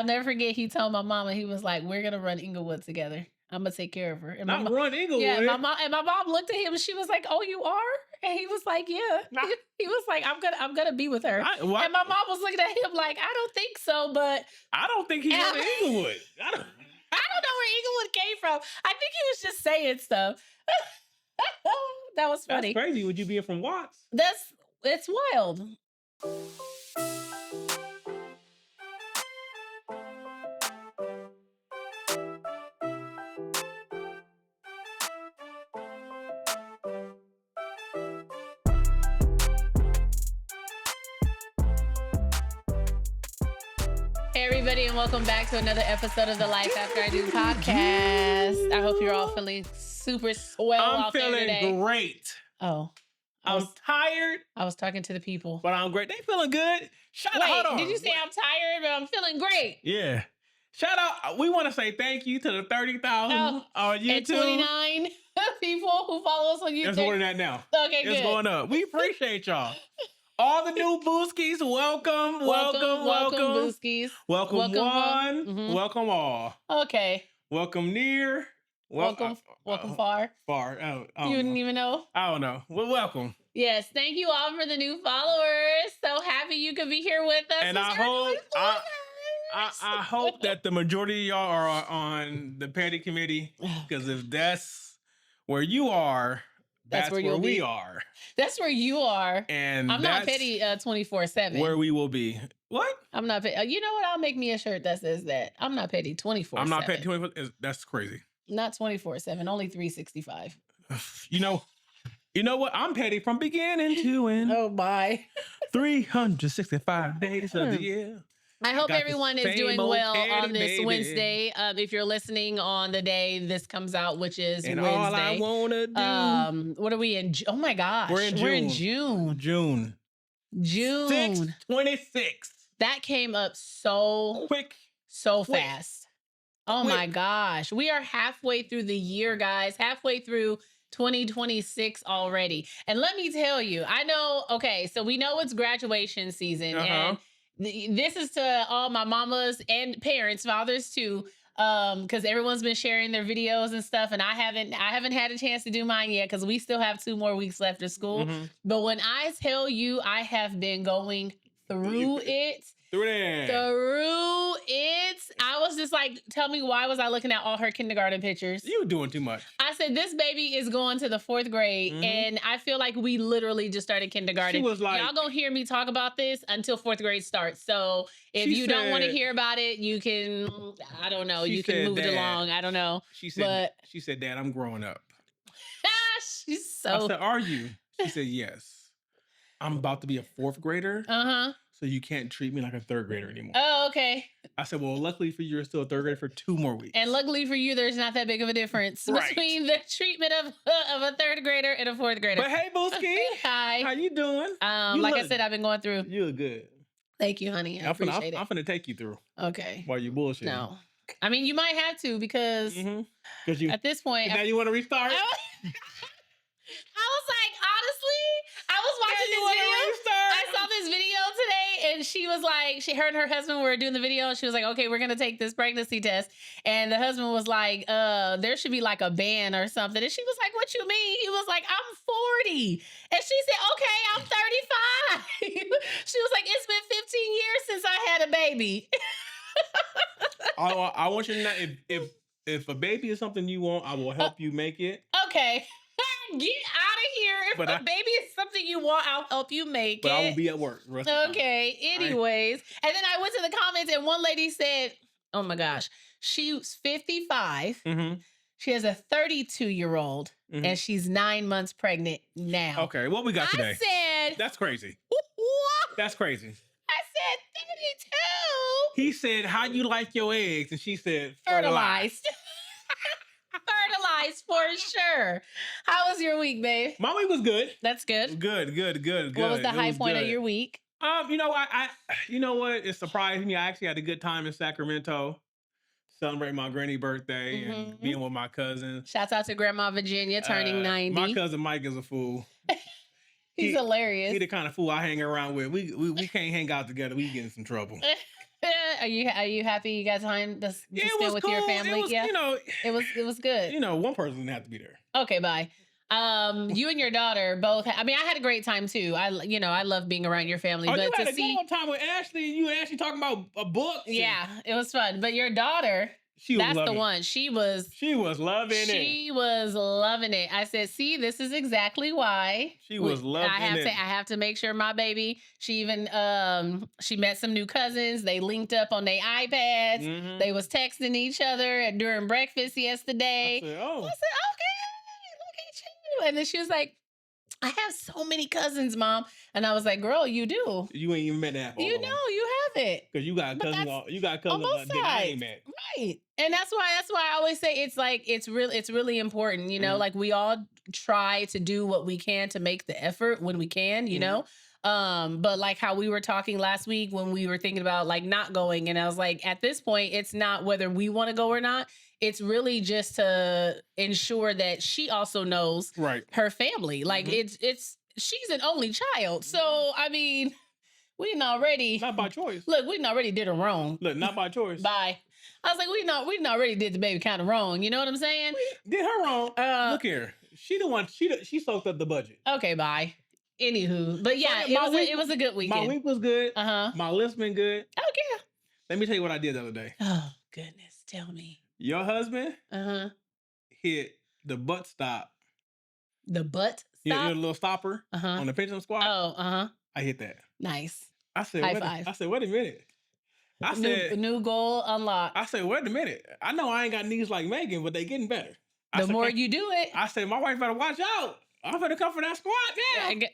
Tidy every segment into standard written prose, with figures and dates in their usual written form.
I'll never forget. He told my mama, he was like, "We're gonna run Inglewood together. I'm gonna take care of her." And Not run Inglewood. Yeah, my mom looked at him and she was like, "Oh, you are?" And he was like, "Yeah." He was like, "I'm gonna be with her." And my mom was looking at him like, "I don't think so," but I don't think he went to Inglewood. I don't know where Inglewood came from. I think he was just saying stuff. That was funny. That's crazy. Would you be from Watts? It's wild. Hey everybody, and welcome back to another episode of the Life After I Do podcast. I hope you're all feeling super swell out there today. I'm feeling great. Oh. I'm tired. I was talking to the people. But I'm great. They feeling good. Hold on. Did you say I'm tired, but I'm feeling great? Yeah. Shout out. We want to say thank you to the 30,000 on YouTube. And 29 people who follow us on YouTube. It's more than that now. Okay, good. It's going up. We appreciate y'all. All the new Booskies, welcome. Booskies. Welcome one, Mm-hmm. welcome all. Okay. Welcome near. Welcome far. Far. You didn't even know? I don't know. Well, welcome. Yes, thank you all for the new followers. So happy you could be here with us. And I hope that the majority of y'all are on the petty committee, because if that's where you are, that's where we are. That's where you are. And I'm not petty 24/7. Where we will be. What? I'm not petty. You know what? I'll make me a shirt that says that. I'm not petty 24/7. I'm not petty 24. That's crazy. Not 24/7. Only 365. You know what? I'm petty from beginning to end. Oh my. 365 days of the year. I hope everyone is doing well on this Wednesday. If you're listening on the day this comes out, which is Wednesday. All I wanna do. What are we in? Oh my gosh. We're in June. June. 6/26. That came up so quick. So fast. Oh my gosh. We are halfway through the year, guys. Halfway through 2026 already. And let me tell you, I know, okay, so we know it's graduation season. And this is to all my mamas and parents, fathers too, because everyone's been sharing their videos and stuff, and I haven't had a chance to do mine yet because we still have 2 more weeks left of school. Mm-hmm. But when I tell you, I have been going through it. I was just like, tell me, why was I looking at all her kindergarten pictures? You were doing too much. I said, this baby is going to the 4th grade, and I feel like we literally just started kindergarten. She was like, y'all gonna hear me talk about this until 4th grade starts. So if you don't want to hear about it, you can, I don't know, you can move it along. I don't know. She said, Dad, I'm growing up. She's so. I said, are you? She said, yes. I'm about to be a 4th grader. So you can't treat me like a 3rd grader anymore. Oh, okay. I said, well, luckily for you, you're still a 3rd grader for 2 more weeks. And luckily for you, there's not that big of a difference between the treatment of a 3rd grader and a 4th grader. But hey, Booski. Hi. How you doing? I said, I've been going through. You look good. Thank you, honey. I appreciate it. I'm finna take you through. Okay. While you bullshit. No. I mean, you might have to because at this point. Now you want to restart? I was like, honestly, I was watching this video. I saw this video today, and she was like, her and her husband were doing the video, and she was like, okay, we're gonna take this pregnancy test. And the husband was like, there should be like a ban or something. And she was like, what you mean? He was like, I'm 40. And she said, okay, I'm 35. She was like, it's been 15 years since I had a baby. I want you to know, if a baby is something you want, I will help you make it. Okay. Get out of here. If a baby is something you want, I'll help you make it. But I will be at work. Okay. Anyways. And then I went to the comments and one lady said, oh my gosh, she's 55. She has a 32-year-old and she's 9 months pregnant now. Okay. What we got today? I said. That's crazy. What? That's crazy. I said 32. He said, how you like your eggs? And she said, fertilized. Fertilized for sure. How was your week, babe? My week was good. That's good. Good. What was the high point of your week? You know, you know what? It surprised me. I actually had a good time in Sacramento, celebrating my granny birthday and being with my cousins. Shouts out to Grandma Virginia turning 90. My cousin Mike is a fool. He's hilarious. He the kind of fool I hang around with. We can't hang out together. We get in some trouble. Are you happy you got time to Yeah, it spend was with cool. your family? It was, Yeah, you know, it was good. you know, one person didn't have to be there. Okay, bye. You and your daughter both. I mean, I had a great time too. I love being around your family. Oh, you But had to a good see, old time with Ashley. You and Ashley talking about books. yeah, it was fun. But your daughter, She was that's the loving it. one. She was loving it. She was loving it. I said, "See, this is exactly why She was loving it. I have to make sure my baby. She even she met some new cousins. They linked up on their iPads. Mhm. They was texting each other during breakfast yesterday. I said, oh. I said, okay, look at you. And then she was like, I have so many cousins, Mom. And I was like, girl, you do. You ain't even met that. You know, you have it. Because you got But cousins. that's You got cousins on both that I ain't sides. met. Right. And that's why I always say it's like it's really important, you know, like we all try to do what we can to make the effort when we can, you know. But like how we were talking last week when we were thinking about like not going, and I was like, at this point, it's not whether we want to go or not. It's really just to ensure that she also knows her family. Like it's she's an only child. So I mean, we didn't already Not by choice. look, we didn't already did her wrong. Look, not by choice. Bye. I was like, we didn't already did the baby kind of wrong. You know what I'm saying? Did her wrong. Look here. She the one. She soaked up the budget. Okay, bye. Anywho, but yeah, it was a good weekend. My week was good. Uh-huh. My list been good. Oh yeah. Let me tell you what I did the other day. Oh goodness, tell me. Your husband Uh-huh. hit the butt stop. The butt stop? Yeah, the little stopper on the pendulum squat. Oh, uh-huh. I hit that. Nice. I said, High five. I said, wait a minute. I said, new goal unlocked. I said, wait a minute. I know I ain't got knees like Megan, but they getting better. The more you do it. I said, my wife better watch out. I'm gonna come for that squat now.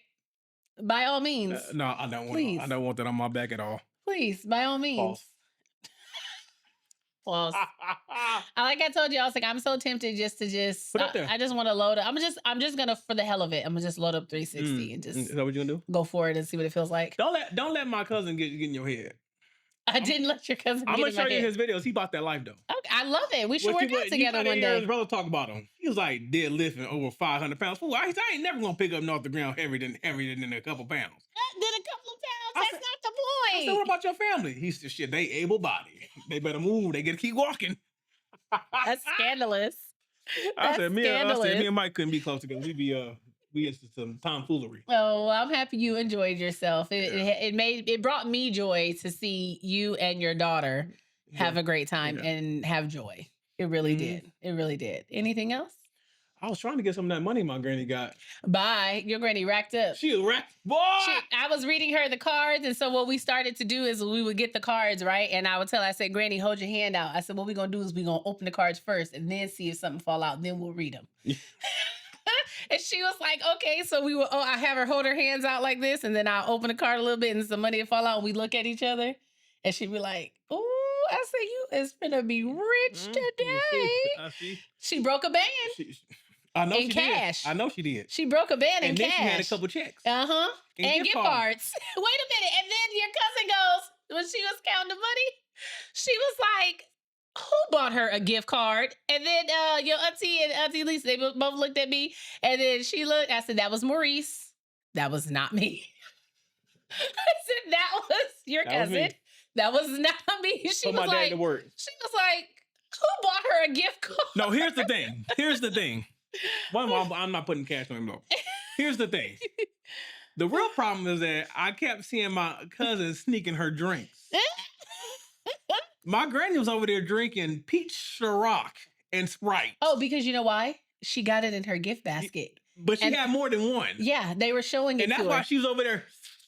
By all means. No, I don't want. I don't want that on my back at all. Please, by all means. False. Like I told you, I was like, I'm so tempted just to I just want to load up. I'm just gonna, for the hell of it, I'm gonna just load up 360 and just is that what you gonna do? Go for it and see what it feels like. Don't let my cousin get in your head. I didn't let your cousin. I'm gonna show you his videos. He bought that life though. Okay, I love it. We should work out together one day. His brother talk about him. He was like deadlifting over 500 pounds. Fool, I ain't never gonna pick up off the ground heavier than a couple pounds. Then a couple of pounds. That's not the point. I said, what about your family? He said, shit, they able bodied. They better move. They gotta keep walking. That's scandalous. I said, me and Mike couldn't be close together. We into some tomfoolery. Oh, well, I'm happy you enjoyed yourself. It brought me joy to see you and your daughter have a great time and have joy. It really did. It really did. Anything else? I was trying to get some of that money my granny got. Bye. Your granny racked up. She racked. Boy! I was reading her the cards. And so what we started to do is we would get the cards, right? And I would tell her, I said, Granny, hold your hand out. I said, what we're going to do is we're going to open the cards first and then see if something fall out. Then we'll read them. And she was like, okay. So I have her hold her hands out like this. And then I'll open the card a little bit and some money will fall out. And we look at each other. And she'd be like, ooh, I said, you is finna be rich today. I see. She broke a band. I know in she cash. Did. I know she did. She broke a band in cash. And then she had a couple checks. Uh-huh. And gift cards. Wait a minute. And then your cousin goes, when she was counting the money, she was like, who bought her a gift card? And then your auntie and Auntie Lisa, they both looked at me. And then she looked, I said, that was Maurice. That was not me. I said, that was your cousin. That was not me. She was like, she was like, who bought her a gift card? No, here's the thing. Here's the thing. I'm not putting cash on him though. Here's the thing. The real problem is that I kept seeing my cousin sneaking her drinks. My granny was over there drinking peach Ciroc and Sprite. Oh, because you know why? She got it in her gift basket. But she had more than one. Yeah, they were showing it and that's to why her. she was over there.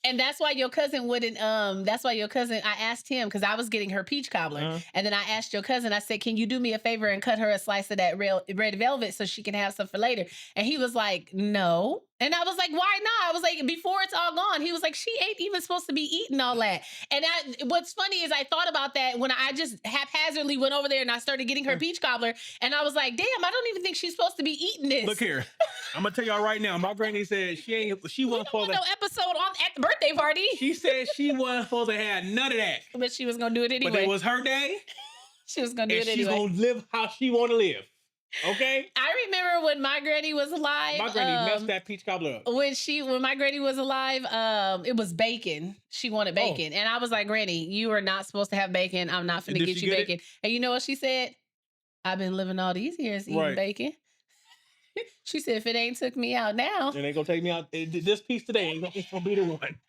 And that's why your cousin wouldn't, I asked him, because I was getting her peach cobbler. And then I asked your cousin, I said, can you do me a favor and cut her a slice of that red velvet so she can have some for later? And he was like, no. And I was like, why not? I was like, before it's all gone. He was like, she ain't even supposed to be eating all that. And what's funny is I thought about that when I just haphazardly went over there and I started getting her peach cobbler. And I was like, damn, I don't even think she's supposed to be eating this. Look here. I'm going to tell y'all right now. My granny said she wasn't supposed to. No episode at the birthday party. She said she wasn't supposed to have none of that. But she was going to do it anyway. But it was her day. She was going to do it anyway. She's going to live how she want to live. Okay? I remember when my granny was alive. My granny messed that peach cobbler up. When my granny was alive, it was bacon. She wanted Oh. bacon. And I was like, Granny, you are not supposed to have bacon. I'm not finna Did get she you get it? bacon. And you know what she said? I've been living all these years eating Right. bacon. She said, if it ain't took me out now, And they gonna take me out. This piece today ain't gonna be the one.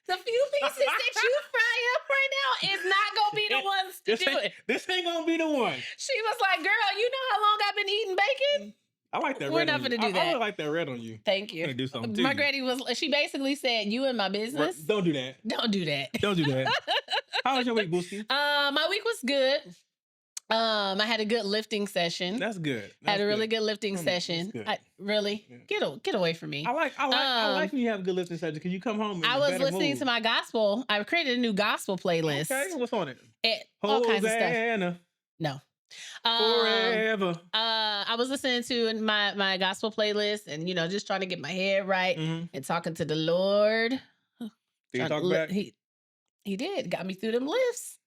the few pieces that you fry up right now is not gonna be the ones to do it. This ain't gonna be the one. She was like, girl, you know how long I've been eating bacon? I like that We're red not on you. gonna do I that. really like that red on you. Thank I'm you. gonna do something to My you. granny she basically said, you in my business. Don't do that. Don't do that. Don't do that. How was your week, Booski? My week was good. I had a good lifting session. That's good. Had a really good lifting session. Good. Really? Yeah. Get away from me. I like when you have a good listening session because you come home. I was listening to my gospel. I created a new gospel playlist. Okay, what's on it? All kinds of stuff. Hosanna No. forever. I was listening to my gospel playlist and just trying to get my head right and talking to the Lord. Did he talk back? He did. Got me through them lifts.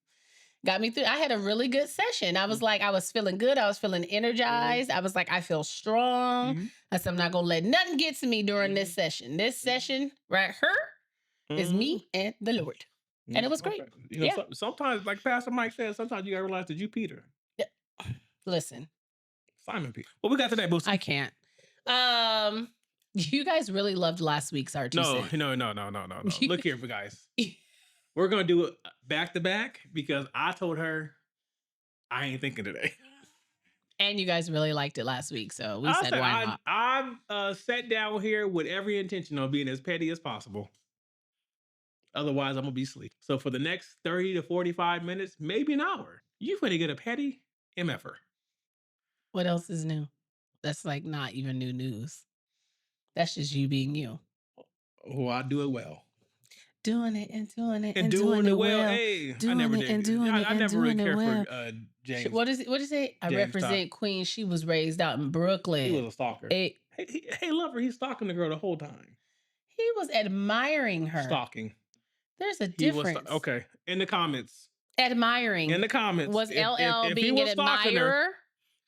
Got me through. I had a really good session. I was like, I was feeling good. I was feeling energized. I was like, I feel strong. I said, I'm not gonna let nothing get to me during this session. This session right here is me and the Lord. And it was great. Okay. Sometimes, like Pastor Mike said, sometimes you gotta realize that you Peter. Listen. Simon Peter. What we got today, Boosie? I can't. You guys really loved last week's R2. No. Look here, guys. We're going to do it back to back because I told her I ain't thinking today. And you guys really liked it last week, so we said why not? I've sat down here with every intention of being as petty as possible. Otherwise, I'm going to be asleep. So for the next 30 to 45 minutes, maybe an hour, you're going to get a petty MFer. What else is new? That's like not even new news. That's just you being you. Oh, I do it well. Doing it and doing it and doing it well. Hey, doing I never it did. and doing I it and never really doing it cared well. for James. What is it say? I James represent Queen. She was raised out in Brooklyn. He was a stalker. Hey, lover, he's stalking the girl the whole time. He was admiring her. Stalking. There's a difference. Okay. In the comments. Admiring. In the comments. Was LL being an admirer?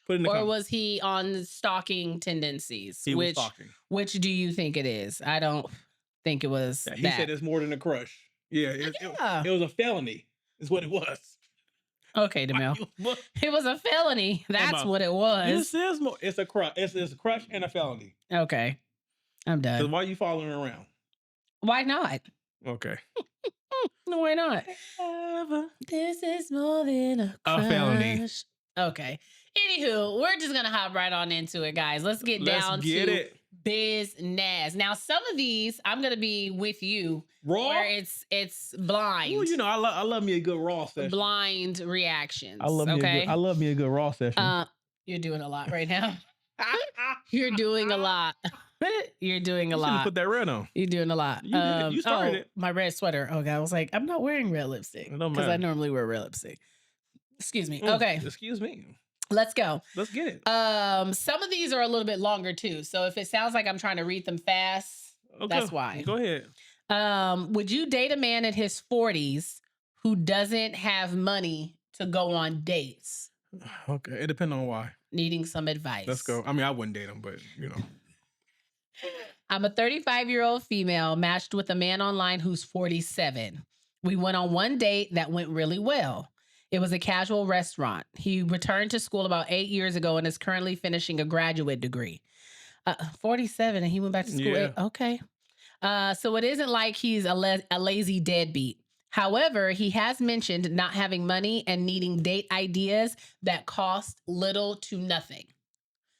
Put in the comments. Or was he on stalking tendencies? He was stalking. Which do you think it is? I don't think it was He said it's more than a crush. Yeah, it was a felony, is what it was. Okay, DeMille. It was a felony. That's what it was. This is more. It's a crush. It's a crush and a felony. Okay, I'm done. Why are you following around? Why not? Okay. No, why not? This is more than a crush. A felony. Okay. Anywho, we're just gonna hop right on into it, guys. Let's get down to business. Now, some of these I'm gonna be with you raw, where it's blind. Ooh, I love me a good raw session. Blind reactions. I love me a good raw session. You're doing a lot right now. You're doing a lot. You're doing a lot. Put that red on. You're doing a lot. You started it. My red sweater. Okay, I was like, I'm not wearing red lipstick because I normally wear red lipstick. Excuse me. Okay. Excuse me. Let's go. Let's get it. Some of these are a little bit longer too. So if it sounds like I'm trying to read them fast, that's why. Go ahead. Would you date a man in his 40s who doesn't have money to go on dates? Okay. It depends on why. Needing some advice. Let's go. I mean, I wouldn't date him, but I'm a 35-year-old female matched with a man online who's 47. We went on one date that went really well. It was a casual restaurant. He returned to school about 8 years ago and is currently finishing a graduate degree. 47 and he went back to school. Yeah. Okay. So it isn't like he's a lazy deadbeat. However, he has mentioned not having money and needing date ideas that cost little to nothing.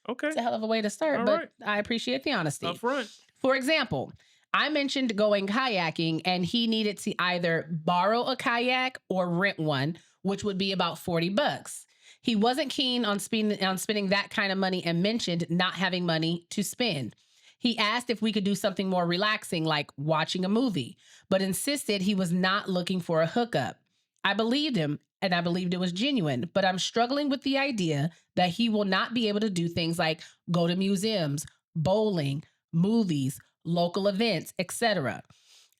Okay. It's a hell of a way to start, but I appreciate the honesty. Up front. For example, I mentioned going kayaking and he needed to either borrow a kayak or rent one, which would be about $40. He wasn't keen on spending that kind of money and mentioned not having money to spend. He asked if we could do something more relaxing, like watching a movie, but insisted he was not looking for a hookup. I believed him, and I believed it was genuine, but I'm struggling with the idea that he will not be able to do things like go to museums, bowling, movies, local events, etc.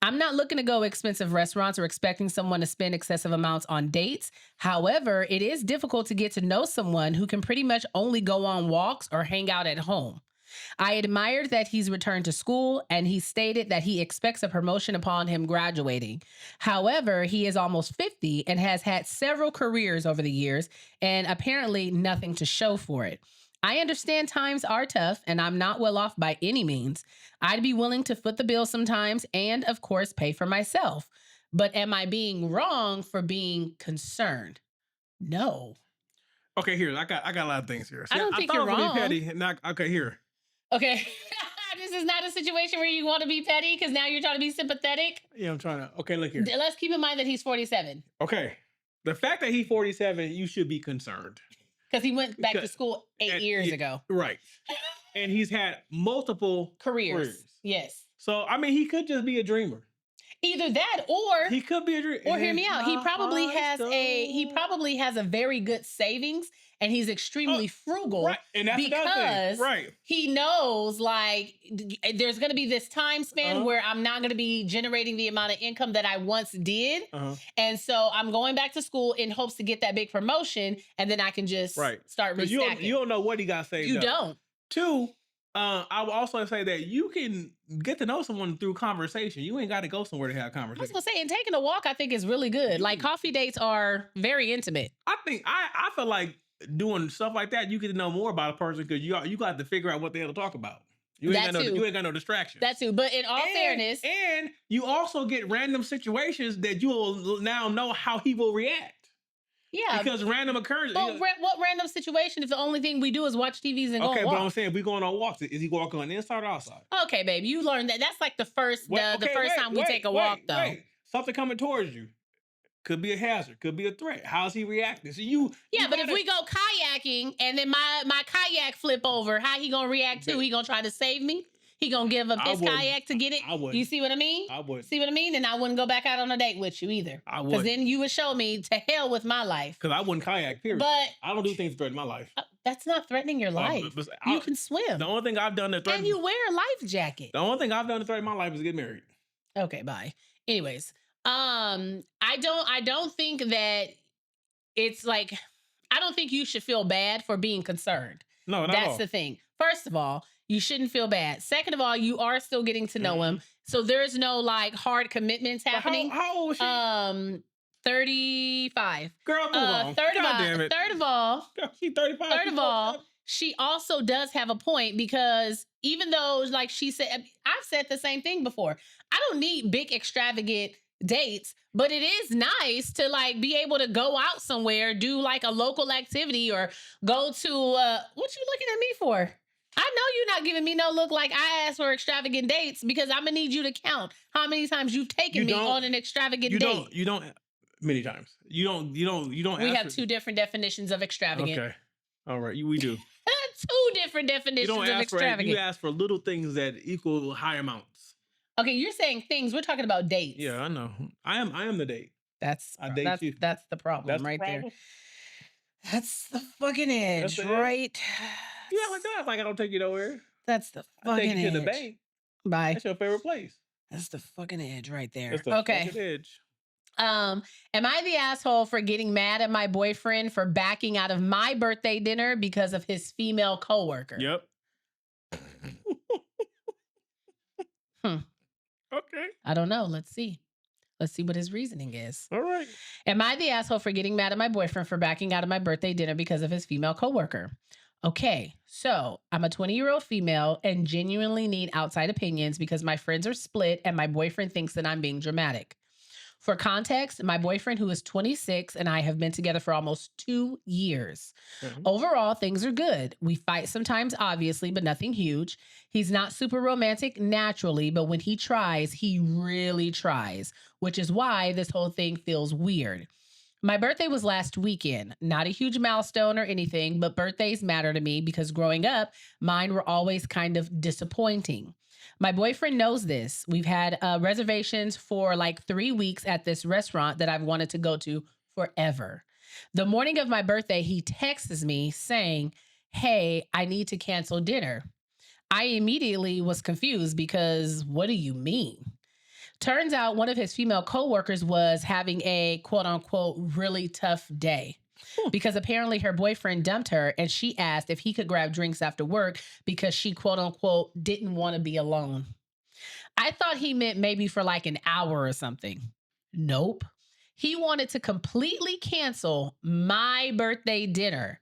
I'm not looking to go expensive restaurants or expecting someone to spend excessive amounts on dates. However, it is difficult to get to know someone who can pretty much only go on walks or hang out at home. I admired that he's returned to school and he stated that he expects a promotion upon him graduating. However, he is almost 50 and has had several careers over the years and apparently nothing to show for it. I understand times are tough and I'm not well off by any means. I'd be willing to foot the bill sometimes and, of course, pay for myself. But am I being wrong for being concerned? No. Okay, here I got a lot of things here. I don't think thought you're it was gonna wrong. be petty. Okay, here. Okay. This is not a situation where you want to be petty because now you're trying to be sympathetic. Yeah, I'm trying to. Okay, look here. Let's keep in mind that he's 47 Okay, the fact that he's 47, you should be concerned. because he went back to school 8 years ago. Right. And he's had multiple Careers. Yes. So I mean, he could just be a dreamer. Either that or He could be a dreamer. or hear me out. He probably has a very good savings and he's extremely frugal Right, and that's another thing. because Right. he knows like there's going to be this time span where I'm not going to be generating the amount of income that I once did. And so I'm going back to school in hopes to get that big promotion and then I can just start Because restacking. you don't know what he got saved You up. don't. Two, I would also say that you can get to know someone through conversation. You ain't got to go somewhere to have I was conversation. gonna say, and taking a walk, I think is really good. Like coffee dates are very intimate. I think I feel like doing stuff like that, you get to know more about a person because you got to figure out what the hell to talk about. You ain't got no distractions. That too. But in all fairness, and you also get random situations that you will now know how he will react. yeah. Because random occurrences. But what random situation if the only thing we do is watch TVs and go Okay, on but walks? I'm saying if we going on walks, is he walking on the inside or outside? Okay, baby, you learned that. That's like the first time we take a walk, though. Something coming towards you. Could be a hazard, could be a threat. How's he reacting? So but if we go kayaking and then my kayak flip over, how he gonna react too? He gonna try to save me? He gonna give up his kayak to get it? I wouldn't. You see what I mean? I would. See what I mean? And I wouldn't go back out on a date with you either. I would. Because then you would show me to hell with my life. Because I wouldn't kayak, period. But I don't do things to threaten my life. That's not threatening your life. You can swim. The only thing I've done to threaten... And you wear a life jacket. The only thing I've done to threaten my life is get married. Okay, bye. Anyways, I don't think that it's like I don't think you should feel bad for being concerned. No, not That's the thing. First of all, you shouldn't feel bad. Second of all, you are still getting to know him. So there's no like hard commitments happening. How old was she? 35. Girl, move on. Third of all, she's 35. Third of all, she also does have a point because even though, like she said, I've said the same thing before. I don't need big extravagant dates, but it is nice to like be able to go out somewhere, do like a local activity or go to, what you looking at me for? I know you're not giving me no look like I asked for extravagant dates because I'm gonna need you to count how many times you've taken me on an extravagant date. You don't many times. You don't. We have two different definitions of extravagant. Okay. All right. We do. Two different definitions of extravagant. You ask for little things that equal high amounts. Okay, you're saying things. We're talking about dates. Yeah, I know. I am the date. That's the problem there. That's the fucking edge, right? Yeah, like that. Like I don't take you nowhere. That's the fucking edge. I take you to the bank. Bye. That's your favorite place. That's the fucking edge right there. That's the fucking edge. Am I the asshole for getting mad at my boyfriend for backing out of my birthday dinner because of his female coworker? Yep. Okay. I don't know. Let's see. Let's see what his reasoning is. All right. Am I the asshole for getting mad at my boyfriend for backing out of my birthday dinner because of his female coworker? Okay, so I'm a 20-year-old female and genuinely need outside opinions because my friends are split and my boyfriend thinks that I'm being dramatic. For context, my boyfriend, who is 26, and I have been together for almost 2 years. Mm-hmm. Overall, things are good. We fight sometimes, obviously, but nothing huge. He's not super romantic naturally, but when he tries, he really tries, which is why this whole thing feels weird. My birthday was last weekend. Not a huge milestone or anything, but birthdays matter to me because growing up, mine were always kind of disappointing. My boyfriend knows this. We've had reservations for like 3 weeks at this restaurant that I've wanted to go to forever. The morning of my birthday, he texts me saying, "Hey, I need to cancel dinner." I immediately was confused because what do you mean? Turns out one of his female coworkers was having a quote unquote really tough day because apparently her boyfriend dumped her and she asked if he could grab drinks after work because she quote unquote didn't want to be alone. I thought he meant maybe for like an hour or something. Nope. He wanted to completely cancel my birthday dinner.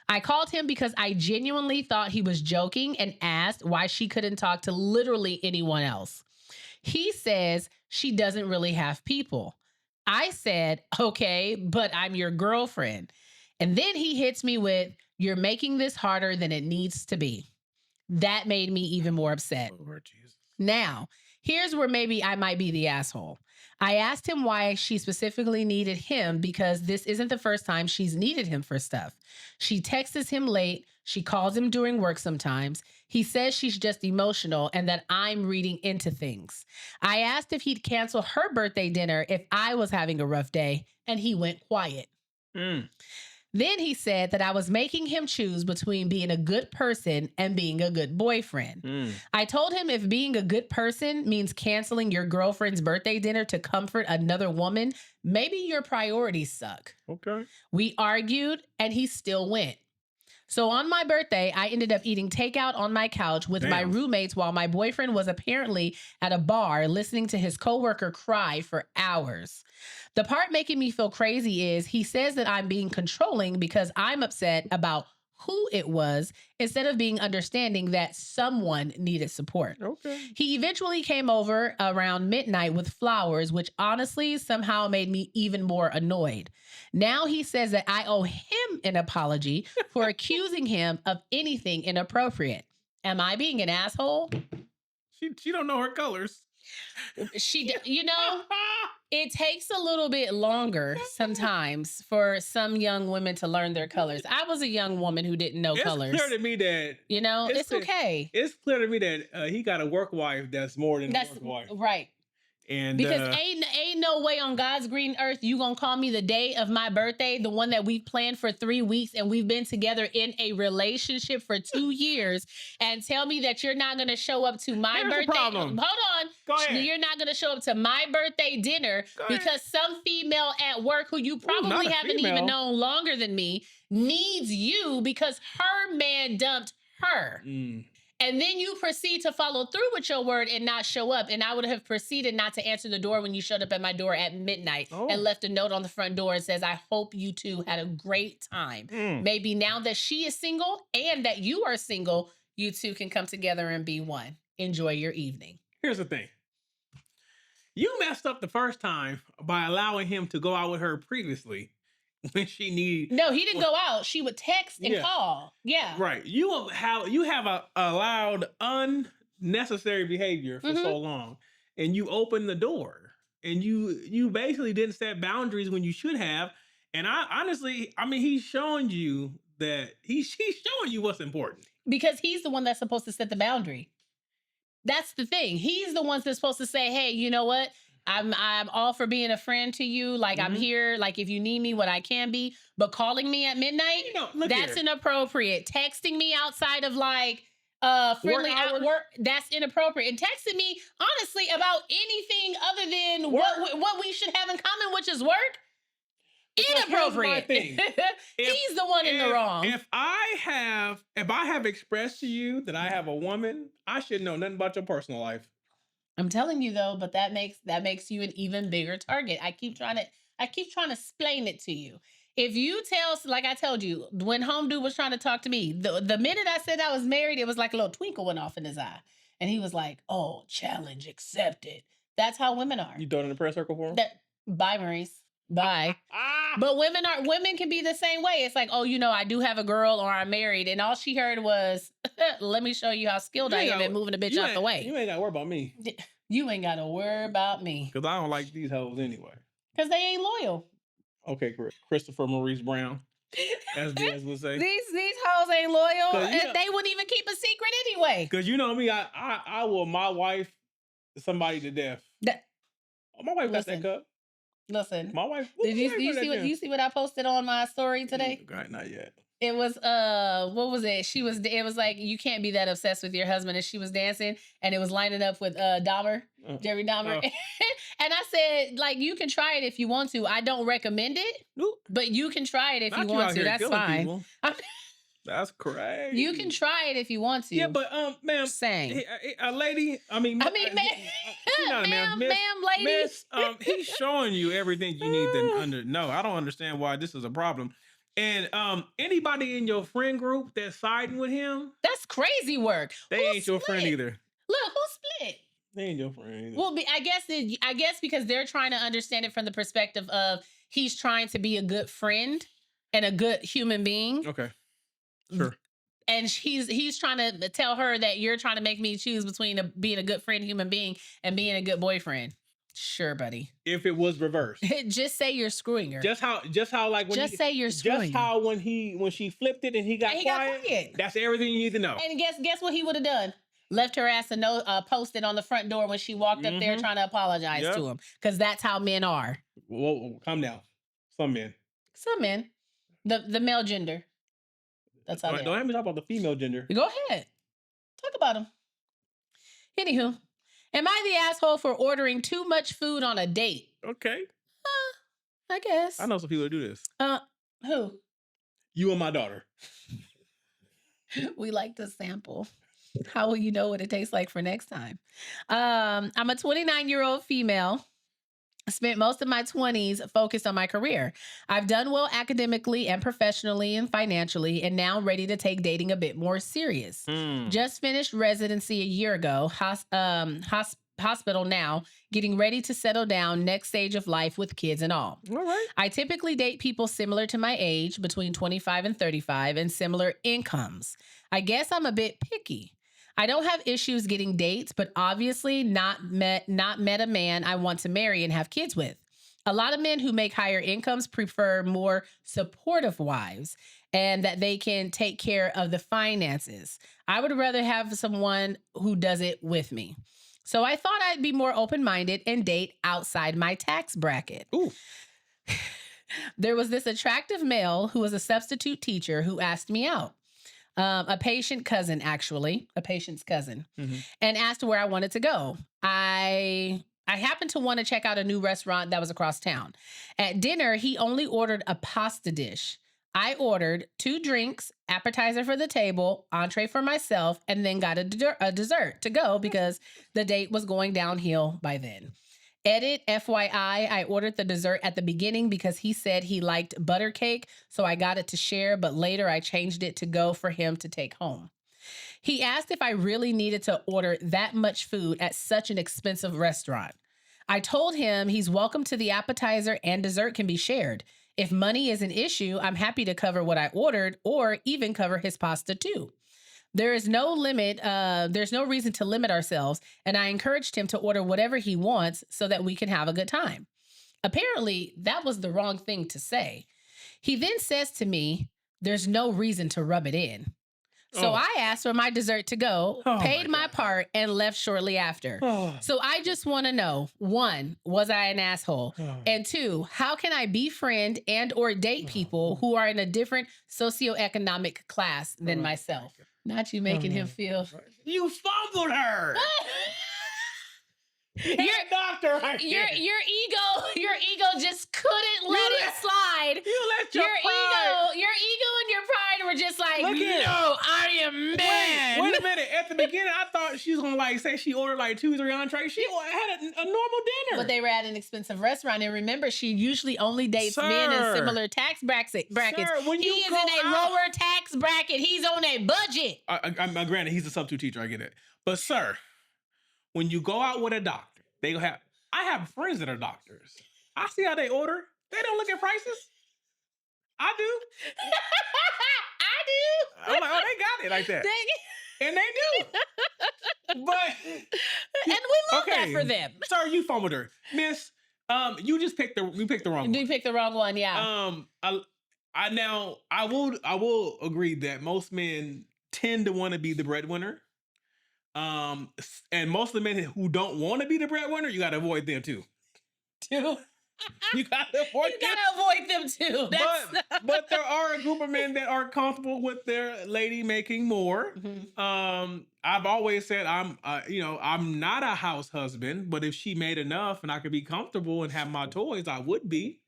I called him because I genuinely thought he was joking and asked why she couldn't talk to literally anyone else. He says she doesn't really have people. I said, okay, but I'm your girlfriend. And then he hits me with, you're making this harder than it needs to be. That made me even more upset. Lord Jesus. Now, here's where maybe I might be the asshole. I asked him why she specifically needed him because this isn't the first time she's needed him for stuff. She texts him late. She calls him during work sometimes. He says she's just emotional and that I'm reading into things. I asked if he'd cancel her birthday dinner if I was having a rough day, and he went quiet. Then he said that I was making him choose between being a good person and being a good boyfriend. I told him if being a good person means canceling your girlfriend's birthday dinner to comfort another woman, maybe your priorities suck. Okay. We argued and he still went. So on my birthday, I ended up eating takeout on my couch with my roommates while my boyfriend was apparently at a bar listening to his coworker cry for hours. The part making me feel crazy is he says that I'm being controlling because I'm upset about who it was instead of being understanding that someone needed support. Okay. He eventually came over around midnight with flowers, which honestly somehow made me even more annoyed. Now he says that I owe him an apology for accusing him of anything inappropriate. Am I being an asshole? She don't know her colors. It takes a little bit longer sometimes for some young women to learn their colors. I was a young woman who didn't know colors. It's clear to me that it's okay. It's clear to me that he got a work wife that's more than a work wife, right? And because ain't no way on God's green earth you gonna call me the day of my birthday, the one that we've planned for 3 weeks and we've been together in a relationship for 2 years, and tell me that you're not gonna show up to my birthday. Hold on. Go ahead. You're not gonna show up to my birthday dinner because some female at work who you probably haven't even known longer than me needs you because her man dumped her. And then you proceed to follow through with your word and not show up. And I would have proceeded not to answer the door when you showed up at my door at midnight and left a note on the front door and says, I hope you two had a great time. Maybe now that she is single and that you are single, you two can come together and be one. Enjoy your evening. Here's the thing. You messed up the first time by allowing him to go out with her previously. When she needed. No, he didn't go out. She would text and call. Yeah. Right. You have allowed unnecessary behavior for so long, and you opened the door, and you basically didn't set boundaries when you should have. And he's showing you that he's showing you what's important because he's the one that's supposed to set the boundary. That's the thing. He's the one that's supposed to say, "Hey, you know what? I'm all for being a friend to you. Like, I'm here. Like, if you need me, what I can be. But calling me at midnight, that's inappropriate. Texting me outside of like friendly work, that's inappropriate. And texting me, honestly, about anything other than what we should have in common, which is work, inappropriate. He's the one in the wrong. If I have expressed to you that I have a woman, I should know nothing about your personal life. I'm telling you though, but that makes you an even bigger target. I keep trying to explain it to you. If you tell, like I told you, when home dude was trying to talk to me, the minute I said I was married, it was like a little twinkle went off in his eye. And he was like, oh, challenge accepted. That's how women are. You throwing in the prayer circle for him? Bye, Maurice. Bye. But women can be the same way. It's like, oh, I do have a girl or I'm married. And all she heard was, let me show you how skilled I am at moving a bitch out the way. You ain't got to worry about me. You ain't got to worry about me. Because I don't like these hoes anyway. Because they ain't loyal. Okay, Christopher Maurice Brown. As Diaz would say. These hoes ain't loyal. And they wouldn't even keep a secret anyway. Because you know me, I will my wife somebody to death. My wife got that cup. Listen, my wife. Did you see what I posted on my story today? Right, not yet. it was what was it? It was like you can't be that obsessed with your husband, and she was dancing and it was lining up with Dahmer, Jerry Dahmer. And I said, like, you can try it if you want to. I don't recommend it, but you can try it if you want to. That's fine. That's crazy. You can try it if you want to. Yeah, but ma'am, same. A lady. I mean, ma'am, lady. Miss, he's showing you everything you need to No, I don't understand why this is a problem. And anybody in your friend group that's siding with him, that's crazy work. They ain't your friend either. Look, who split? They ain't your friend either. Well, I guess because they're trying to understand it from the perspective of he's trying to be a good friend and a good human being. Okay. Sure. And he's trying to tell her that you're trying to make me choose between being a good friend, human being, and being a good boyfriend. Sure, buddy. If it was reversed, just say you're screwing her. Just how like when say you're screwing. Just how when she flipped it and he got quiet. That's everything you need to know. And guess what he would have done? Left her ass a note posted on the front door when she walked up there trying to apologize to him, because that's how men are. Whoa, calm down. Some men. The male gender. That's how. Don't have me talk about the female gender. Go ahead. Talk about them. Anywho, am I the asshole for ordering too much food on a date? Okay. I guess. I know some people that do this. Who? You and my daughter. We like to sample. How will you know what it tastes like for next time? I'm a 29-year-old female. I spent most of my 20s focused on my career. I've done well academically and professionally and financially, and now ready to take dating a bit more serious. Just finished residency a year ago, hospital now, getting ready to settle down, next stage of life with kids and all. All right. I typically date people similar to my age, between 25 and 35, and similar incomes. I guess I'm a bit picky. I don't have issues getting dates, but obviously not met a man I want to marry and have kids with. A lot of men who make higher incomes prefer more supportive wives and that they can take care of the finances. I would rather have someone who does it with me. So I thought I'd be more open-minded and date outside my tax bracket. Ooh. There was this attractive male who was a substitute teacher who asked me out. A patient's cousin, and asked where I wanted to go. I happened to want to check out a new restaurant that was across town. At dinner, he only ordered a pasta dish. I ordered 2 drinks, appetizer for the table, entree for myself, and then got a dessert to go because the date was going downhill by then. Edit, FYI, I ordered the dessert at the beginning because he said he liked butter cake, so I got it to share, but later I changed it to go for him to take home. He asked if I really needed to order that much food at such an expensive restaurant. I told him he's welcome to the appetizer and dessert can be shared. If money is an issue, I'm happy to cover what I ordered or even cover his pasta too. There is no limit. There's no reason to limit ourselves. And I encouraged him to order whatever he wants so that we can have a good time. Apparently, that was the wrong thing to say. He then says to me, there's no reason to rub it in. So I asked for my dessert to go, paid my part, and left shortly after. So I just want to know, 1, was I an asshole? And 2, how can I befriend and or date people who are in a different socioeconomic class than myself? Not you making him feel. You fumbled her. Your doctor. Your ego just couldn't let it slide. You let your pride. Your ego and your pride were just like, no, I am man. Wait a minute. At the beginning, I thought she was gonna say she ordered 2, 3 entrees. She had a normal dinner. But they were at an expensive restaurant, and remember, she usually only dates men in similar tax brackets. Sir, when he is in a lower tax bracket. He's on a budget. I'm granted, he's a substitute teacher. I get it, but sir, when you go out with a doctor, I have friends that are doctors. I see how they order. They don't look at prices. I do. I'm like, they got it like that. And they do. But and we love that for them. Sir, you fumbled her. Miss, you picked the wrong one. You picked the wrong one, yeah. I will agree that most men tend to want to be the breadwinner. And most of the men who don't want to be the breadwinner, you got to avoid them too. You gotta avoid You gotta avoid them too. But there are a group of men that are comfortable with their lady making more. Mhm. I've always said I'm not a house husband, but if she made enough and I could be comfortable and have my toys, I would be.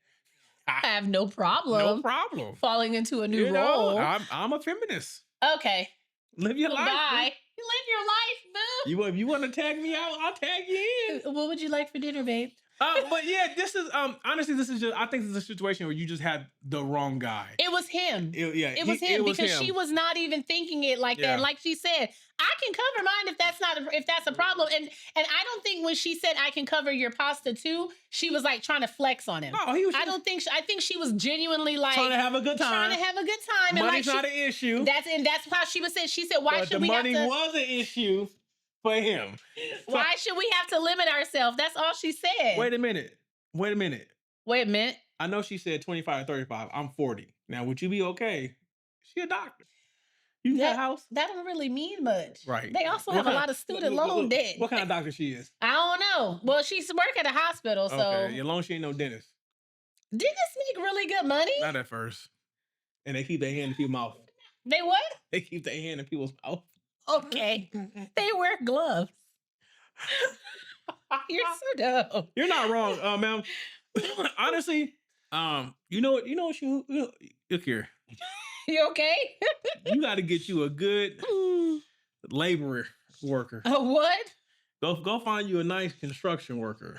I have no problem. No problem. Falling into a new role. I'm a feminist. Okay. Live your life. Bye. You live your life, boo. If you want to tag me out, I'll tag you in. What would you like for dinner, babe? But yeah, this is honestly, I think this is a situation where you just had the wrong guy. It was him. It was him because she was not even thinking it like that. And like she said, I can cover mine if that's a problem. And I don't think when she said I can cover your pasta too, she was like trying to flex on him. No, I think she was genuinely like trying to have a good time. And money's not an issue. That's how she was saying. She said, why should we have to? The money was an issue for him. Why should we have to limit ourselves? That's all she said. Wait a minute. I know she said 25 to 35. I'm 40. Now, would you be okay? She a doctor. You got a house? That don't really mean much. Right. They also have a lot of student loan debt. What kind of doctor she is? I don't know. Well, she's working at a hospital, so. Okay, as long as she ain't no dentist. Dentists make really good money. Not at first. And they keep their hand in people's mouth. They what? They keep their hand in people's mouth. Okay. They wear gloves. You're so dumb. You're not wrong, ma'am. Honestly, look here. You okay? You got to get you a good laborer worker. A what? Go find you a nice construction worker.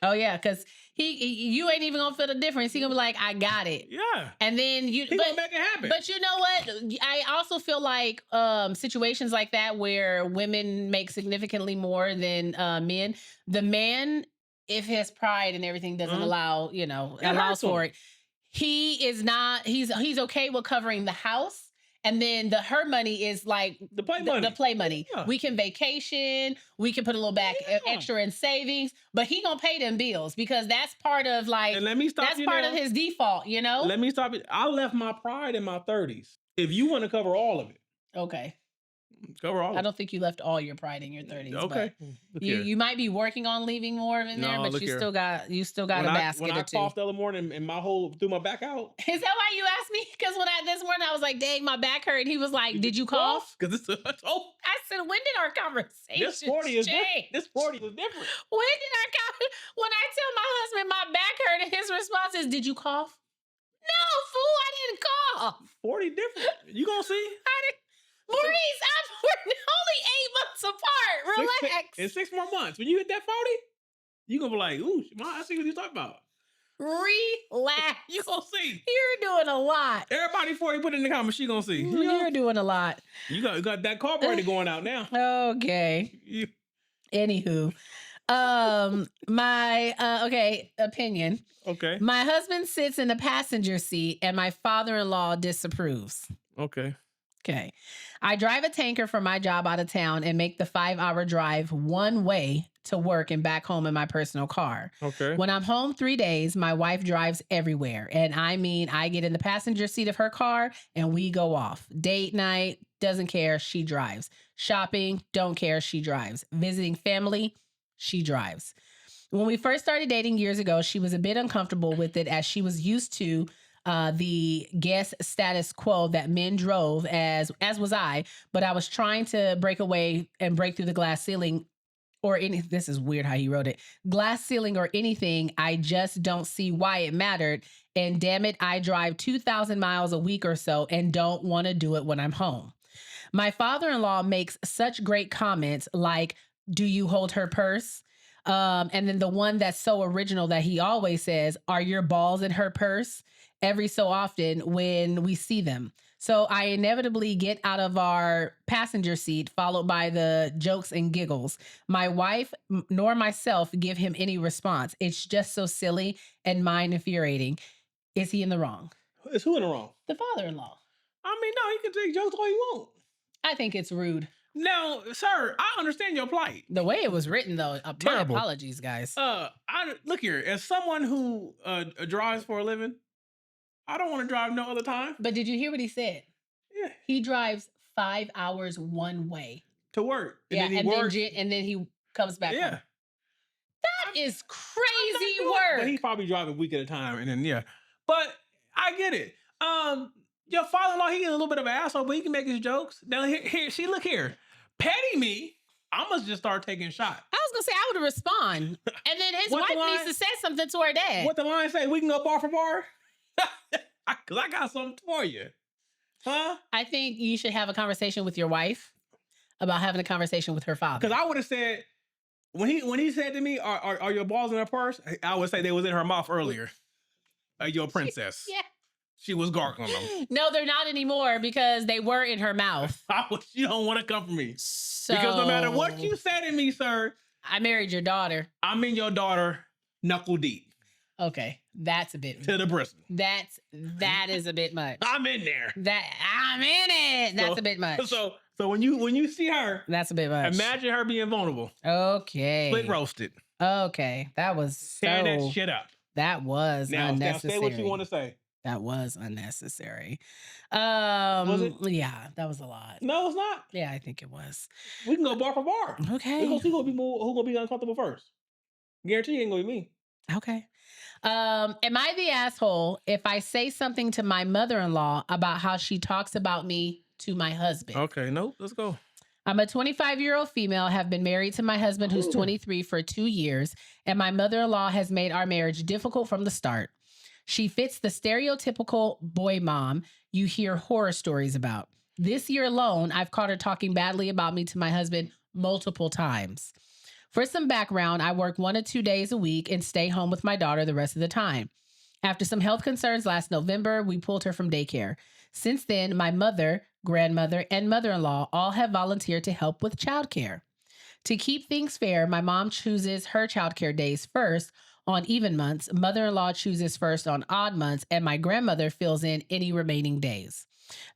Oh yeah, because you ain't even gonna feel the difference. He gonna be like, I got it. Yeah. And then he gonna make it happen. But you know what? I also feel like situations like that where women make significantly more than men. The man, if his pride and everything doesn't allow, allows for it, he's okay with covering the house. And then her money is like the play money. Yeah. We can vacation. We can put a little back extra in savings, but he gonna pay them bills because that's part of and let me stop that's part of his default, Let me stop it. I left my pride in my 30s. If you want to cover all of it. Okay. Cover all of it. I don't think you left all your pride in your 30s. Okay. You might be working on leaving more in there, but you still got a basket when or two. I coughed the other morning and threw my back out. Is that why you asked me? Because this morning I was like, dang, my back hurt. And he was like, did you cough? Because I said, when did our conversation This 40 is change? This 40 is different. When I tell my husband my back hurt and his response is, did you cough? No, fool, I didn't cough. 40 different. You gonna see? Maurice, we're only 8 months apart. Relax. In 6 more months, when you hit that 40, you gonna be like, ooh, I see what you're talking about. Relax. You gonna see. You're doing a lot. Everybody 40 put in the comments, she gonna see. You're doing a lot. You got that carburetor going out now. Okay. Anywho. My opinion. Okay. My husband sits in the passenger seat and my father-in-law disapproves. Okay. I drive a tanker for my job out of town and make the 5-hour drive one way to work and back home in my personal car. Okay. When I'm home 3 days, my wife drives everywhere. And I get in the passenger seat of her car and we go off. Date night, doesn't care, she drives. Shopping, don't care, she drives. Visiting family, she drives. When we first started dating years ago, she was a bit uncomfortable with it as she was used to the guest status quo that men drove, as was I, but I was trying to break away and break through the glass ceiling this is weird how he wrote it. Glass ceiling or anything, I just don't see why it mattered. And damn it, I drive 2,000 miles a week or so and don't want to do it when I'm home. My father-in-law makes such great comments like, do you hold her purse? And then the one that's so original that he always says, are your balls in her purse? Every so often when we see them. So I inevitably get out of our passenger seat, followed by the jokes and giggles. My wife nor myself give him any response. It's just so silly and mind infuriating. Is he in the wrong? Is who in the wrong? The father-in-law. I mean, no, he can take jokes all he wants. I think it's rude. Now, sir, I understand your plight. The way it was written, though, Terrible. My apologies, guys. Look here, as someone who drives for a living, I don't want to drive no other time. But did you hear what he said? Yeah. He drives 5 hours one way to work. And then he comes back home. is crazy But work. he probably drive a week at a time, and then yeah. But I get it. Your father-in-law, he is a little bit of an asshole, but he can make his jokes. Now here, see, look here, petty me. I must just start taking shots. I was gonna say I would respond, and then his wife needs to say something to her dad. What the line say? We can go bar for bar. Cause I got something for you, huh? I think you should have a conversation with your wife about having a conversation with her father. Because I would have said when he said to me, "Are your balls in her purse?" I would say they was in her mouth earlier. Your princess. Yeah. She was gargling them. No, they're not anymore because they were in her mouth. You don't want to come for me. So, because no matter what you say to me, sir, I married your daughter. I'm in your daughter knuckle deep. Okay, that's a bit to the bristle. That is a bit much. I'm in there. I'm in it. That's a bit much. So when you see her, that's a bit much. Imagine her being vulnerable. Okay. Split roasted. Okay, that was tear that shit up. That was unnecessary. Now say what you want to say. That was unnecessary. Was it? Yeah, that was a lot. No, it's not. Yeah, I think it was. We can go bar for bar. Okay. We're gonna see who's gonna be uncomfortable first. Guarantee it ain't gonna be me. Okay. Am I the asshole if I say something to my mother-in-law about how she talks about me to my husband? Okay, nope. Let's go. I'm a 25-year-old female, have been married to my husband who's 23 for 2 years, and my mother-in-law has made our marriage difficult from the start. She fits the stereotypical boy mom you hear horror stories about. This year alone, I've caught her talking badly about me to my husband multiple times. For some background, I work 1 to 2 days a week and stay home with my daughter the rest of the time. After some health concerns last November, we pulled her from daycare. Since then, my mother, grandmother, and mother-in-law all have volunteered to help with childcare. To keep things fair, my mom chooses her childcare days first on even months, mother-in-law chooses first on odd months, and my grandmother fills in any remaining days.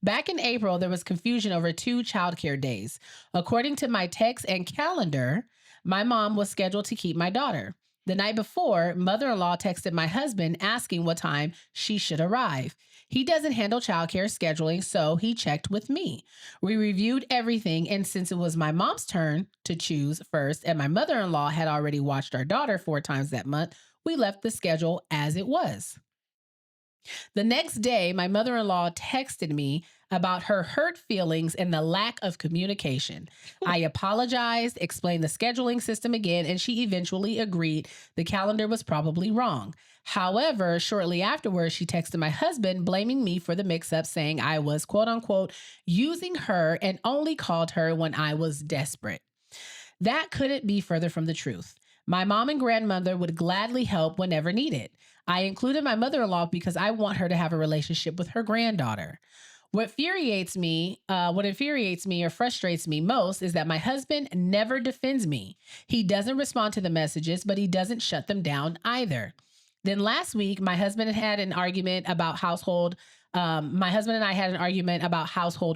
Back in April, there was confusion over 2 childcare days. According to my text and calendar, my mom was scheduled to keep my daughter. The night before, mother-in-law texted my husband asking what time she should arrive. He doesn't handle childcare scheduling, so he checked with me. We reviewed everything, and since it was my mom's turn to choose first, and my mother-in-law had already watched our daughter 4 times that month, we left the schedule as it was. The next day, my mother-in-law texted me about her hurt feelings and the lack of communication. I apologized, explained the scheduling system again, and she eventually agreed the calendar was probably wrong. However, shortly afterwards, she texted my husband blaming me for the mix-up, saying I was, quote unquote, using her and only called her when I was desperate. That couldn't be further from the truth. My mom and grandmother would gladly help whenever needed. I included my mother-in-law because I want her to have a relationship with her granddaughter. What infuriates me or frustrates me most is that my husband never defends me. He doesn't respond to the messages, but he doesn't shut them down either. Then last week, my husband and I had an argument about household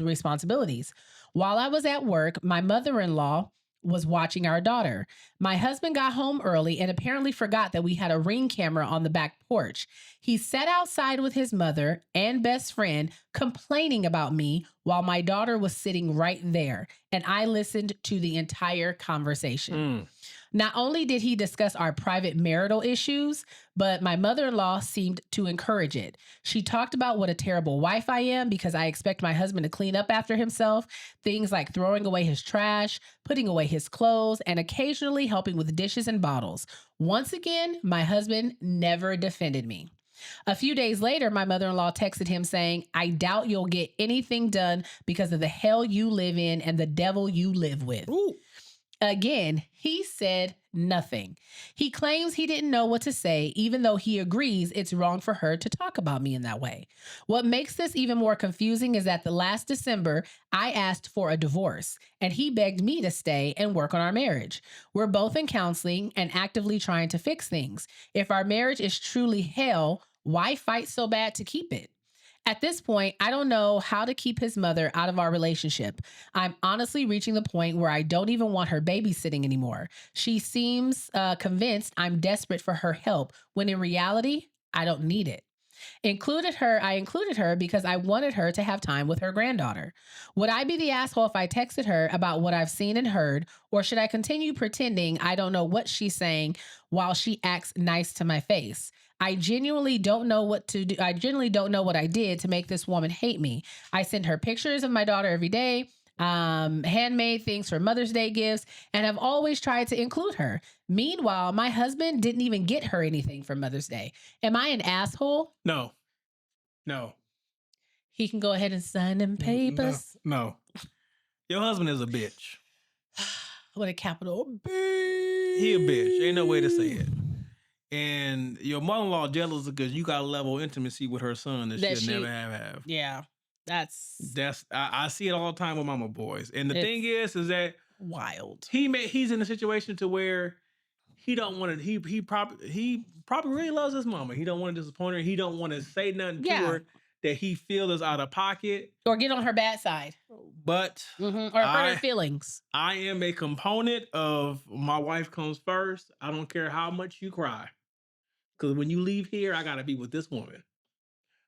responsibilities. While I was at work, my mother-in-law was watching our daughter. My husband got home early and apparently forgot that we had a Ring camera on the back porch. He sat outside with his mother and best friend complaining about me while my daughter was sitting right there, and I listened to the entire conversation. Not only did he discuss our private marital issues, but my mother-in-law seemed to encourage it. She talked about what a terrible wife I am because I expect my husband to clean up after himself, things like throwing away his trash, putting away his clothes, and occasionally helping with dishes and bottles. Once again, my husband never defended me. A few days later, my mother-in-law texted him saying, I doubt you'll get anything done because of the hell you live in and the devil you live with. Ooh. Again, he said nothing. He claims he didn't know what to say, even though he agrees it's wrong for her to talk about me in that way. What makes this even more confusing is that the last December, I asked for a divorce, and he begged me to stay and work on our marriage. We're both in counseling and actively trying to fix things. If our marriage is truly hell, why fight so bad to keep it? At this point, I don't know how to keep his mother out of our relationship. I'm honestly reaching the point where I don't even want her babysitting anymore. She seems convinced I'm desperate for her help, when in reality, I don't need it. I included her because I wanted her to have time with her granddaughter. Would I be the asshole if I texted her about what I've seen and heard, or should I continue pretending I don't know what she's saying while she acts nice to my face? I genuinely don't know what to do. I genuinely don't know what I did to make this woman hate me. I send her pictures of my daughter every day, handmade things for Mother's Day gifts, and have always tried to include her. Meanwhile, my husband didn't even get her anything for Mother's Day. Am I an asshole? No. He can go ahead and sign them papers. No. Your husband is a bitch. With a capital B. He a bitch. Ain't no way to say it. And your mother-in-law jealous because you got a level of intimacy with her son that she'll never have. Yeah. That's I see it all the time with mama boys. And the thing is that wild. He's in a situation to where he don't want to. He probably really loves his mama. He don't want to disappoint her. He don't want to say nothing to her that he feels is out of pocket or get on her bad side. But or hurt her feelings. I am a component of my wife comes first. I don't care how much you cry, because when you leave here, I gotta be with this woman.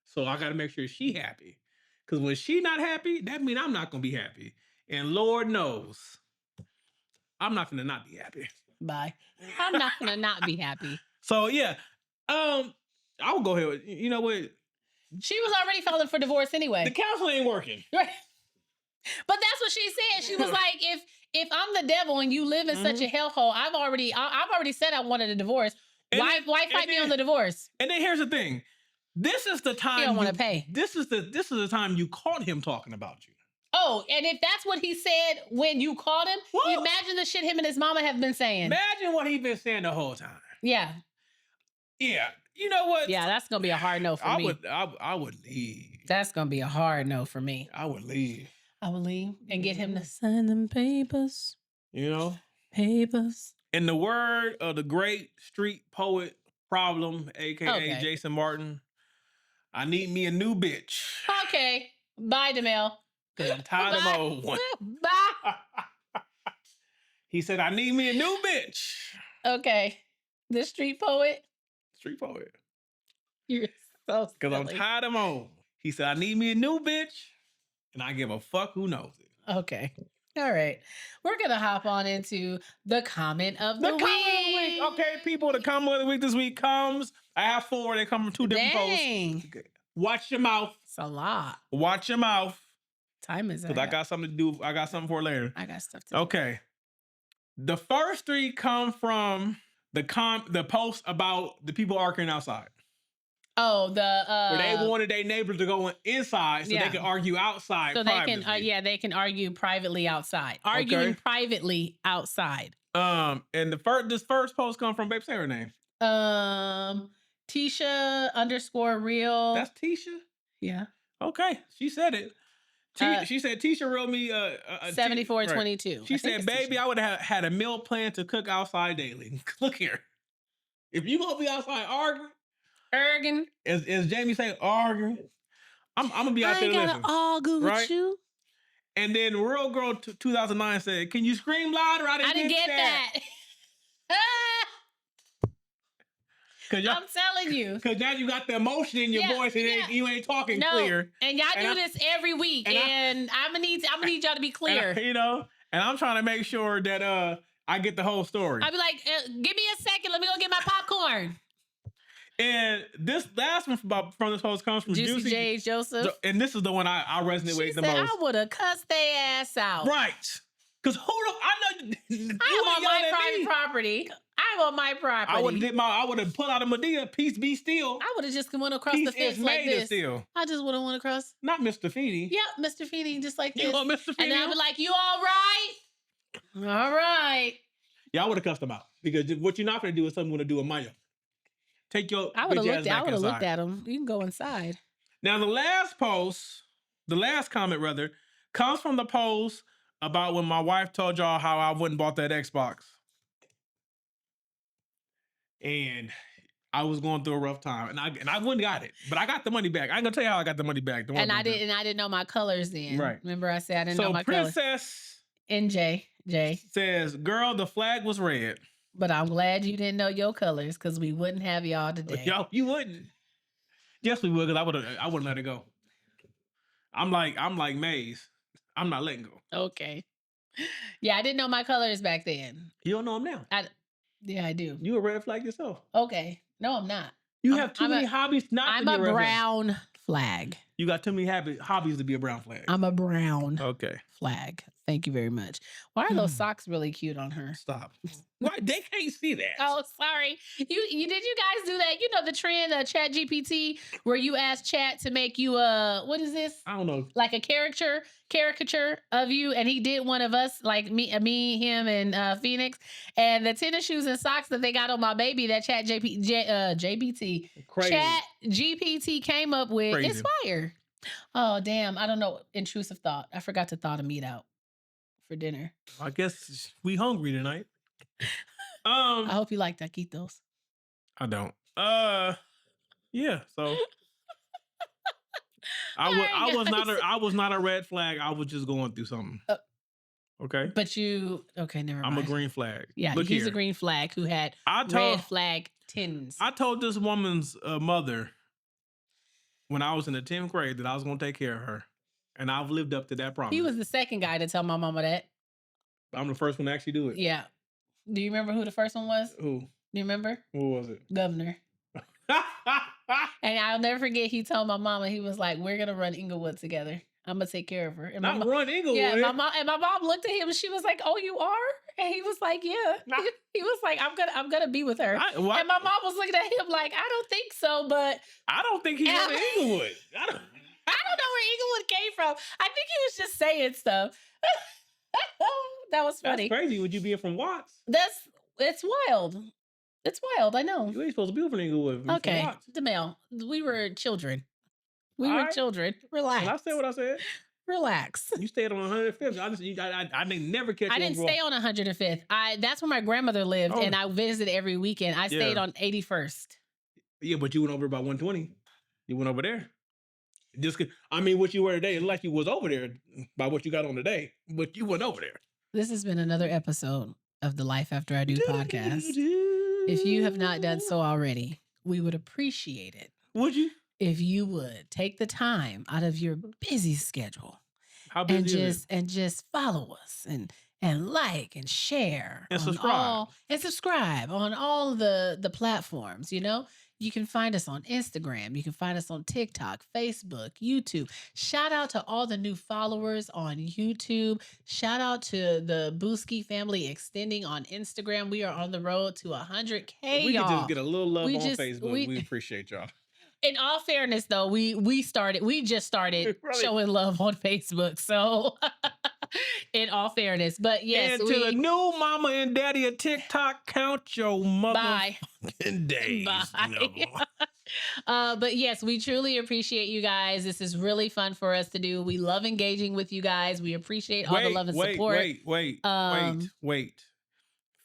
So I gotta make sure she happy. Because when she not happy, that means I'm not gonna be happy. And Lord knows, I'm not gonna not be happy. Bye. I'm not gonna not be happy. So yeah, I will go ahead with, you know what? She was already filing for divorce anyway. The counsel ain't working. Right. But that's what she said. She was like, if I'm the devil and you live in such a hellhole, I've already said I wanted a divorce. Why fight me on the divorce? And then here's the thing. This is the time you don't want to pay. This is the time you caught him talking about you. Oh, and if that's what he said when you called him, imagine the shit him and his mama have been saying. Imagine what he's been saying the whole time. Yeah. Yeah. You know what? Yeah, that's gonna be a hard no for me. I would leave. That's gonna be a hard no for me. I would leave. I would leave and get him to sign them papers. You know? Papers. In the word of the great street poet Problem, aka Jason Martin, I need me a new bitch. Okay. Bye, DeMille. Because I'm tired of my old one. Bye. He said, I need me a new bitch. Okay. The street poet. Street poet. You're so silly. Because I'm tired of my old. He said, I need me a new bitch. And I give a fuck who knows it. Okay. All right. We're going to hop on into the comment of the week. Okay, people, the comment of the week this week comes. I have 4. They come from 2 different posts. Okay. Watch your mouth. It's a lot. Watch your mouth. Time is up. Because I got something to do. I got something for later. I got stuff to do. Okay. The first 3 come from the post about the people arguing outside. Oh, where they wanted their neighbors to go inside so they can argue outside. So privately. They can argue privately outside. Arguing privately outside. And this first post come from, babe, say her name. Tisha_real. That's Tisha? Yeah. Okay. She said it. She said Tisha reeled me 7422. She said, baby, I would have had a meal plan to cook outside daily. Look here. If you gonna be outside arguing, as Jamie say, arguing, I'm gonna be out there listening. I ain't gotta argue with you. And then Real Girl 2009 said, can you scream louder? I didn't get that. I'm telling you. Because now you got the emotion in your voice and you ain't talking clear. And y'all do this every week. And I'm gonna need y'all to be clear. And I'm trying to make sure that I get the whole story. I'll be like, give me a second. Let me go get my popcorn. And this last one from this post comes from Juicy J. Joseph. And this is the one I resonate with the most. I would have cussed their ass out. Right. Because I know I'm on my private property. I'm on my property. I would have put out a Medea, peace be still. I would have just went across the fence like this. Still. I just would have went across. Not Mr. Feeney. Yep, Mr. Feeney, just like this. You want Mr. Feeney? And I'd be like, you all right? All right. Yeah, I would have cussed him out. Because what you're not going to do is something I'm going to do in my yard. Take your I would have looked at him. You can go inside. Now, the last comment rather, comes from the post about when my wife told y'all how I wouldn't bought that Xbox. And I was going through a rough time, and I wouldn't got it, but I got the money back. I ain't gonna tell you how I got the money back. And I didn't know my colors then. Right. Remember I said I didn't know my colors. So Princess NJ says, "Girl, the flag was red." But I'm glad you didn't know your colors because we wouldn't have y'all today. You wouldn't. Yes, we would, because I wouldn't let it go. I'm like Maze. I'm not letting go. Okay. Yeah, I didn't know my colors back then. You don't know them now. Yeah, I do. You a red flag yourself. Okay. No, I'm not. You have too many hobbies not to I'm be a a red brown flag. You got too many hobbies to be a brown flag. I'm a brown Okay. flag. Thank you very much. Why are those socks really cute on her? Stop. Why they can't see that? Oh, sorry. You did you guys do that? You know the trend of Chat GPT where you ask Chat to make you what is this? I don't know. Like a caricature of you, and he did one of us, like me, him, and Phoenix, and the tennis shoes and socks that they got on my baby that Chat GPT came up with. Crazy. It's fire. Oh damn! I don't know. Intrusive thought. I forgot to thaw the meat out for dinner. I guess we hungry tonight. I hope you like taquitos. I don't. Yeah. So I was not a red flag. I was just going through something. Okay. But okay, never mind. I'm a green flag. Yeah, Look he's here. a green flag who had red flag tins. I told this woman's mother when I was in the 10th grade that I was going to take care of her. And I've lived up to that promise. He was the second guy to tell my mama that. I'm the first one to actually do it. Yeah. Do you remember who the first one was? Who? Do you remember? Who was it? Governor. And I'll never forget, he told my mama, he was like, we're going to run Inglewood together. I'm going to take care of her. And run Inglewood? Yeah, my mom looked at him and she was like, oh, you are? And he was like, yeah. He was like, I'm gonna be with her. And my mom was looking at him like, I don't think so, but I don't think he's running Inglewood. I don't know where Inglewood came from. I think he was just saying stuff. That was funny. That's crazy. Would you be from Watts? It's wild. It's wild. I know. You ain't supposed to be from Inglewood. Okay, DeMel, we were children. We were children. Relax. Well, I said what I said. Relax. You stayed on 105th. I didn't never catch you. I didn't stay on 105th. That's where my grandmother lived, and I visited every weekend. I stayed on 81st. Yeah, but you went over about 120. You went over there. What you were today, it's like you was over there by what you got on today, but you went over there. This has been another episode of the Life After I Do podcast. If you have not done so already, we would appreciate it. Would you? If you would take the time out of your busy schedule. How busy and just follow us and like and share and subscribe. Subscribe on all the platforms. You can find us on Instagram. You can find us on TikTok, Facebook, YouTube. Shout out to all the new followers on YouTube. Shout out to the Booski family extending on Instagram. We are on the road to 100K. We can just get a little love on Facebook. We appreciate y'all. In all fairness, though, we just started showing love on Facebook. So, in all fairness, but yes, and to the new mama and daddy of TikTok, count your motherfucking days. Bye. But yes, we truly appreciate you guys. This is really fun for us to do. We love engaging with you guys. We appreciate all the love and support. Wait.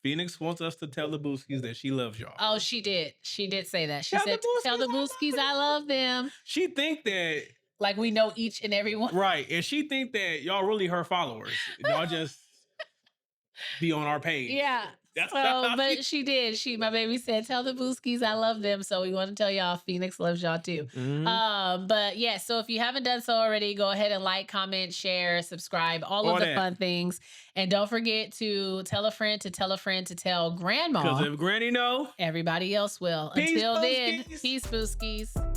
Phoenix wants us to tell the Booskies that she loves y'all. Oh, she did. She did say that. She said, tell the Booskies I love them. She think that... Like we know each and every one. Right. And she think that y'all really her followers. Y'all just be on our page. Yeah. But she did. My baby said, tell the Booskies I love them. So we want to tell y'all Phoenix loves y'all too. Mm-hmm. But yeah, so if you haven't done so already, go ahead and like, comment, share, subscribe, all of the fun things. And don't forget to tell a friend to tell a friend to tell grandma. Because if Granny know, everybody else will. Peace, Until then, Booskies. peace, Booskies.